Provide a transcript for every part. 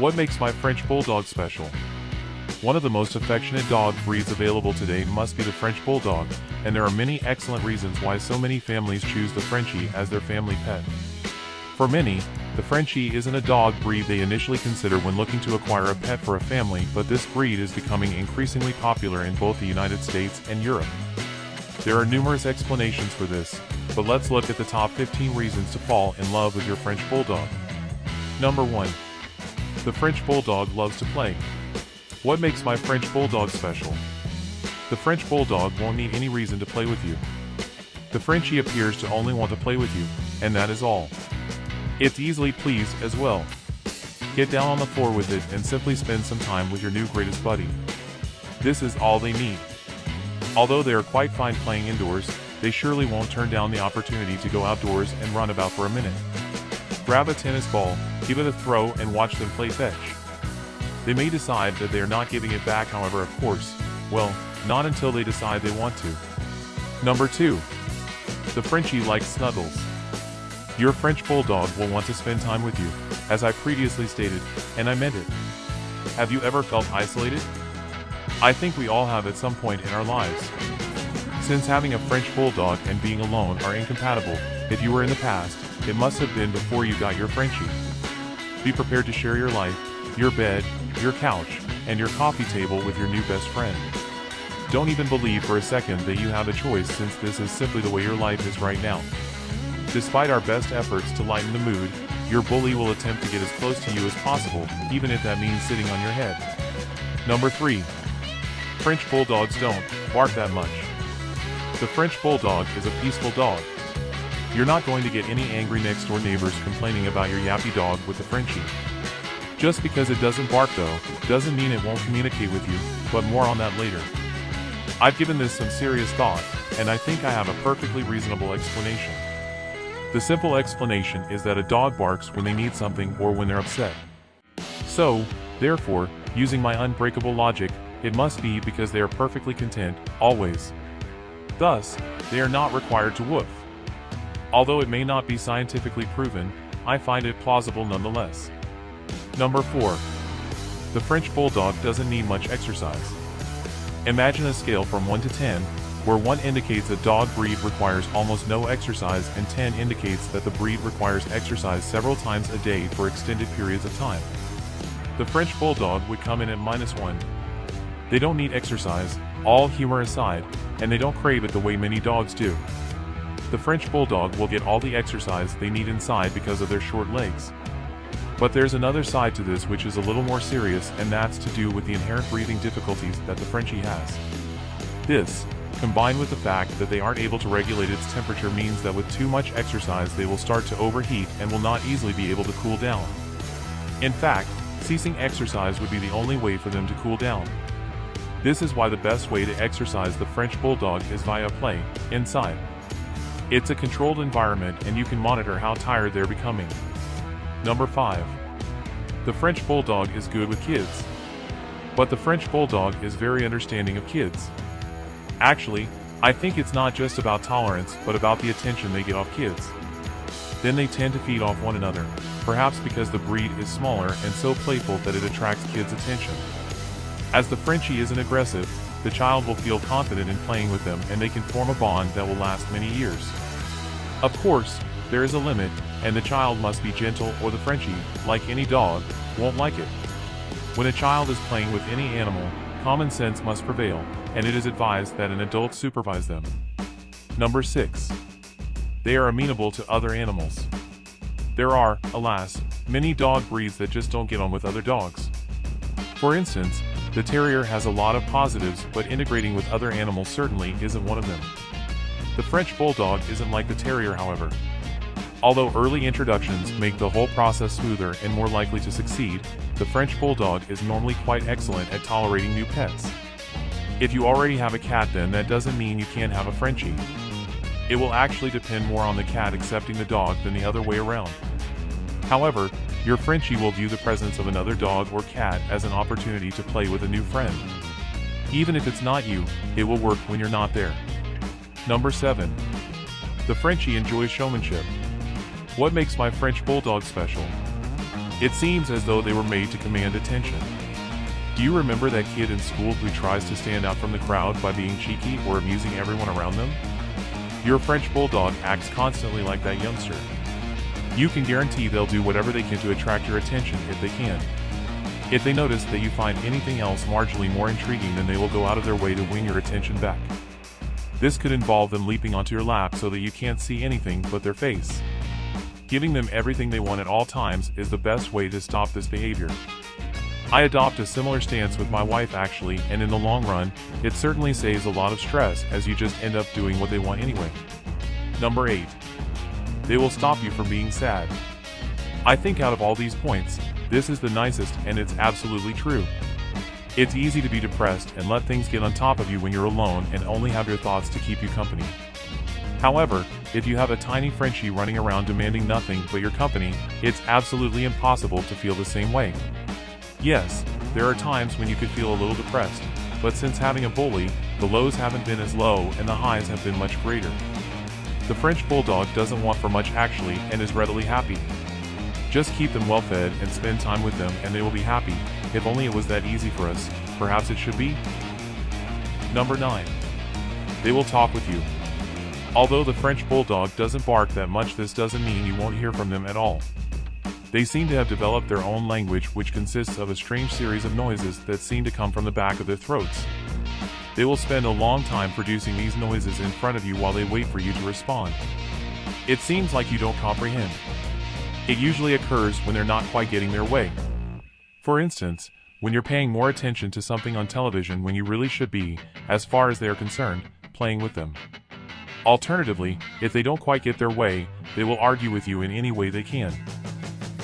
What makes my French Bulldog special? One of the most affectionate dog breeds available today must be the French Bulldog, and there are many excellent reasons why so many families choose the Frenchie as their family pet. For many, the Frenchie isn't a dog breed they initially consider when looking to acquire a pet for a family, but this breed is becoming increasingly popular in both the United States and Europe. There are numerous explanations for this, but let's look at the top 15 reasons to fall in love with your French Bulldog. Number 1. The French Bulldog loves to play. What makes my French Bulldog special? The French Bulldog won't need any reason to play with you. The Frenchie appears to only want to play with you, and that is all. It's easily pleased as well. Get down on the floor with it and simply spend some time with your new greatest buddy. This is all they need. Although they are quite fine playing indoors, they surely won't turn down the opportunity to go outdoors and run about for a minute. Grab a tennis ball, give it a throw, and watch them play fetch. They may decide that they are not giving it back, however, of course, well, not until they decide they want to. Number 2. The Frenchie likes snuggles. Your French Bulldog will want to spend time with you, as I previously stated, and I meant it. Have you ever felt isolated? I think we all have at some point in our lives. Since having a French Bulldog and being alone are incompatible, if you were in the past, it must have been before you got your Frenchie. Be prepared to share your life, your bed, your couch, and your coffee table with your new best friend. Don't even believe for a second that you have a choice, since this is simply the way your life is right now. Despite our best efforts to lighten the mood, your bully will attempt to get as close to you as possible, even if that means sitting on your head. Number 3. French Bulldogs don't bark that much. The French Bulldog is a peaceful dog. You're not going to get any angry next door neighbors complaining about your yappy dog with the Frenchie. Just because it doesn't bark though, doesn't mean it won't communicate with you, but more on that later. I've given this some serious thought, and I think I have a perfectly reasonable explanation. The simple explanation is that a dog barks when they need something or when they're upset. So, therefore, using my unbreakable logic, it must be because they are perfectly content, always. Thus, they are not required to woof. Although it may not be scientifically proven, I find it plausible nonetheless. Number 4. The French Bulldog doesn't need much exercise. Imagine a scale from 1 to 10, where 1 indicates a dog breed requires almost no exercise and 10 indicates that the breed requires exercise several times a day for extended periods of time. The French Bulldog would come in at -1. They don't need exercise, all humor aside, and they don't crave it the way many dogs do. The French Bulldog will get all the exercise they need inside because of their short legs. But there's another side to this which is a little more serious, and that's to do with the inherent breathing difficulties that the Frenchie has. This, combined with the fact that they aren't able to regulate its temperature, means that with too much exercise they will start to overheat and will not easily be able to cool down. In fact, ceasing exercise would be the only way for them to cool down. This is why the best way to exercise the French Bulldog is via play, inside. It's a controlled environment and you can monitor how tired they're becoming. Number 5. The French Bulldog is good with kids. But the French Bulldog is very understanding of kids. Actually, I think it's not just about tolerance, but about the attention they get off kids. Then they tend to feed off one another, perhaps because the breed is smaller and so playful that it attracts kids' attention. As the Frenchie isn't aggressive, the child will feel confident in playing with them and they can form a bond that will last many years. Of course, there is a limit, and the child must be gentle or the Frenchie, like any dog, won't like it. When a child is playing with any animal, common sense must prevail, and it is advised that an adult supervise them. Number 6. They are amenable to other animals. There are, alas, many dog breeds that just don't get on with other dogs. For instance, the Terrier has a lot of positives, but integrating with other animals certainly isn't one of them. The French Bulldog isn't like the Terrier, however. Although early introductions make the whole process smoother and more likely to succeed, the French Bulldog is normally quite excellent at tolerating new pets. If you already have a cat, then that doesn't mean you can't have a Frenchie. It will actually depend more on the cat accepting the dog than the other way around. However, your Frenchie will view the presence of another dog or cat as an opportunity to play with a new friend. Even if it's not you, it will work when you're not there. Number 7. The Frenchie enjoys showmanship. What makes my French Bulldog special? It seems as though they were made to command attention. Do you remember that kid in school who tries to stand out from the crowd by being cheeky or amusing everyone around them? Your French Bulldog acts constantly like that youngster. You can guarantee they'll do whatever they can to attract your attention if they can. If they notice that you find anything else marginally more intriguing, then they will go out of their way to win your attention back. This could involve them leaping onto your lap so that you can't see anything but their face. Giving them everything they want at all times is the best way to stop this behavior. I adopt a similar stance with my wife actually, and in the long run, it certainly saves a lot of stress as you just end up doing what they want anyway. Number 8. They will stop you from being sad. I think out of all these points, this is the nicest, and it's absolutely true. It's easy to be depressed and let things get on top of you when you're alone and only have your thoughts to keep you company. However, if you have a tiny Frenchie running around demanding nothing but your company, it's absolutely impossible to feel the same way. Yes, there are times when you could feel a little depressed, but since having a bully, the lows haven't been as low and the highs have been much greater. The French Bulldog doesn't want for much actually and is readily happy. Just keep them well fed and spend time with them and they will be happy. If only it was that easy for us, perhaps it should be? Number 9. They will talk with you. Although the French Bulldog doesn't bark that much, this doesn't mean you won't hear from them at all. They seem to have developed their own language, which consists of a strange series of noises that seem to come from the back of their throats. They will spend a long time producing these noises in front of you while they wait for you to respond. It seems like you don't comprehend. It usually occurs when they're not quite getting their way. For instance, when you're paying more attention to something on television when you really should be, as far as they are concerned, playing with them. Alternatively, if they don't quite get their way, they will argue with you in any way they can,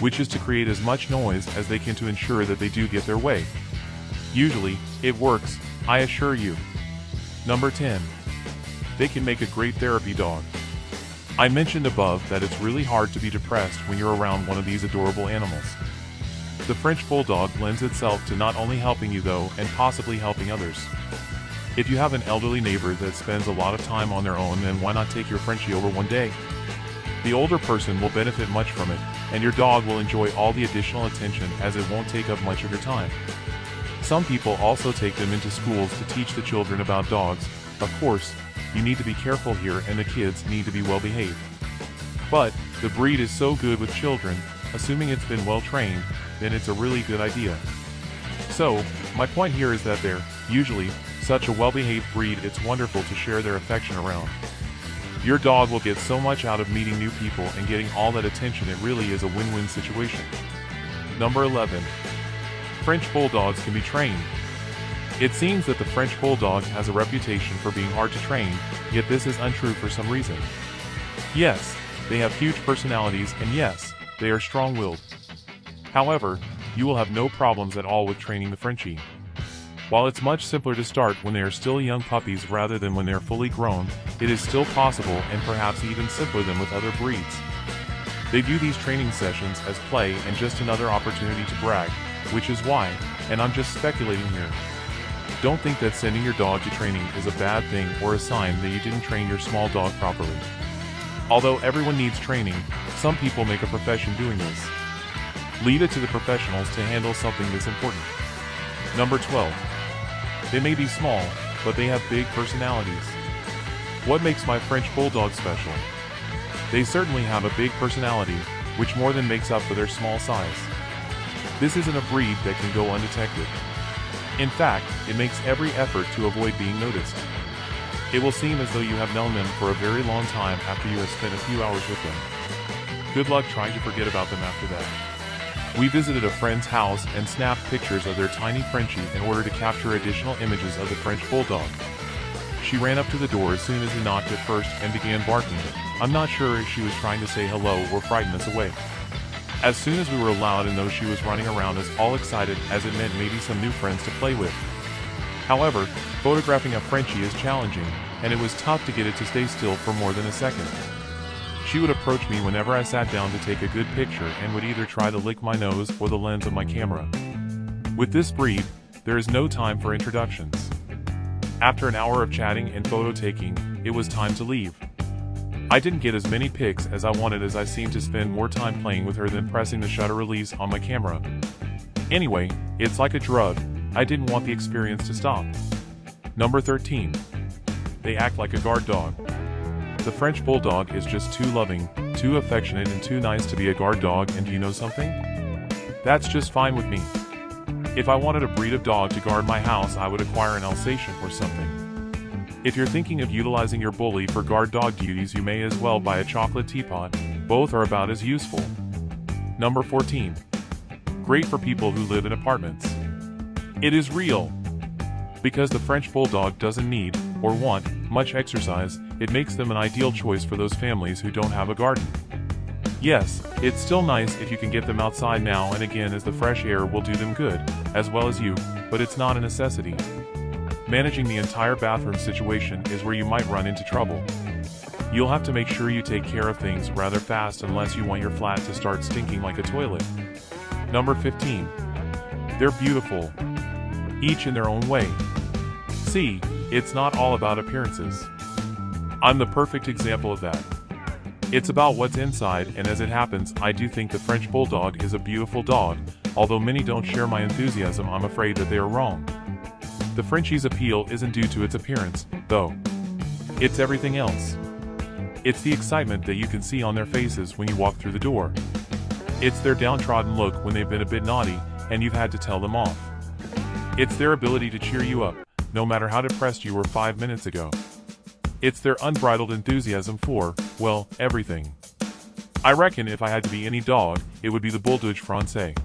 which is to create as much noise as they can to ensure that they do get their way. Usually, it works, I assure you. Number 10. They can make a great therapy dog. I mentioned above that it's really hard to be depressed when you're around one of these adorable animals. The French Bulldog lends itself to not only helping you though, and possibly helping others. If you have an elderly neighbor that spends a lot of time on their own, then why not take your Frenchie over one day? The older person will benefit much from it, and your dog will enjoy all the additional attention as it won't take up much of your time. Some people also take them into schools to teach the children about dogs. Of course, you need to be careful here and the kids need to be well behaved. But, the breed is so good with children, assuming it's been well trained, then it's a really good idea. So, my point here is that they're, usually, such a well-behaved breed it's wonderful to share their affection around. Your dog will get so much out of meeting new people and getting all that attention, it really is a win-win situation. Number 11. French Bulldogs can be trained. It seems that the French Bulldog has a reputation for being hard to train, yet this is untrue for some reason. Yes, they have huge personalities and yes, they are strong-willed. However, you will have no problems at all with training the Frenchie. While it's much simpler to start when they are still young puppies rather than when they are fully grown, it is still possible and perhaps even simpler than with other breeds. They view these training sessions as play and just another opportunity to brag, which is why, and I'm just speculating here, don't think that sending your dog to training is a bad thing or a sign that you didn't train your small dog properly. Although everyone needs training, some people make a profession doing this. Leave it to the professionals to handle something this important. Number 12. They may be small, but they have big personalities. What makes my French Bulldog special? They certainly have a big personality, which more than makes up for their small size. This isn't a breed that can go undetected. In fact, it makes every effort to avoid being noticed. It will seem as though you have known them for a very long time after you have spent a few hours with them. Good luck trying to forget about them after that. We visited a friend's house and snapped pictures of their tiny Frenchie in order to capture additional images of the French Bulldog. She ran up to the door as soon as he knocked at first and began barking. I'm not sure if she was trying to say hello or frighten us away. As soon as we were allowed and though she was running around as all excited as it meant maybe some new friends to play with. However, photographing a Frenchie is challenging, and it was tough to get it to stay still for more than a second. She would approach me whenever I sat down to take a good picture and would either try to lick my nose or the lens of my camera. With this breed, there is no time for introductions. After an hour of chatting and photo taking, it was time to leave. I didn't get as many pics as I wanted as I seemed to spend more time playing with her than pressing the shutter release on my camera. Anyway, it's like a drug, I didn't want the experience to stop. Number 13. They act like a guard dog. The French Bulldog is just too loving, too affectionate and too nice to be a guard dog, and do you know something? That's just fine with me. If I wanted a breed of dog to guard my house, I would acquire an Alsatian or something. If you're thinking of utilizing your bully for guard dog duties, you may as well buy a chocolate teapot, both are about as useful. Number 14. Great for people who live in apartments. It is real. Because the French Bulldog doesn't need, or want, much exercise, it makes them an ideal choice for those families who don't have a garden. Yes, it's still nice if you can get them outside now and again, as the fresh air will do them good, as well as you, but it's not a necessity. Managing the entire bathroom situation is where you might run into trouble. You'll have to make sure you take care of things rather fast unless you want your flat to start stinking like a toilet. Number 15. They're beautiful. Each in their own way. See, it's not all about appearances. I'm the perfect example of that. It's about what's inside, and as it happens, I do think the French Bulldog is a beautiful dog, although many don't share my enthusiasm. I'm afraid that they are wrong. The Frenchie's appeal isn't due to its appearance, though. It's everything else. It's the excitement that you can see on their faces when you walk through the door. It's their downtrodden look when they've been a bit naughty, and you've had to tell them off. It's their ability to cheer you up, no matter how depressed you were 5 minutes ago. It's their unbridled enthusiasm for, well, everything. I reckon if I had to be any dog, it would be the Bulldog Francais.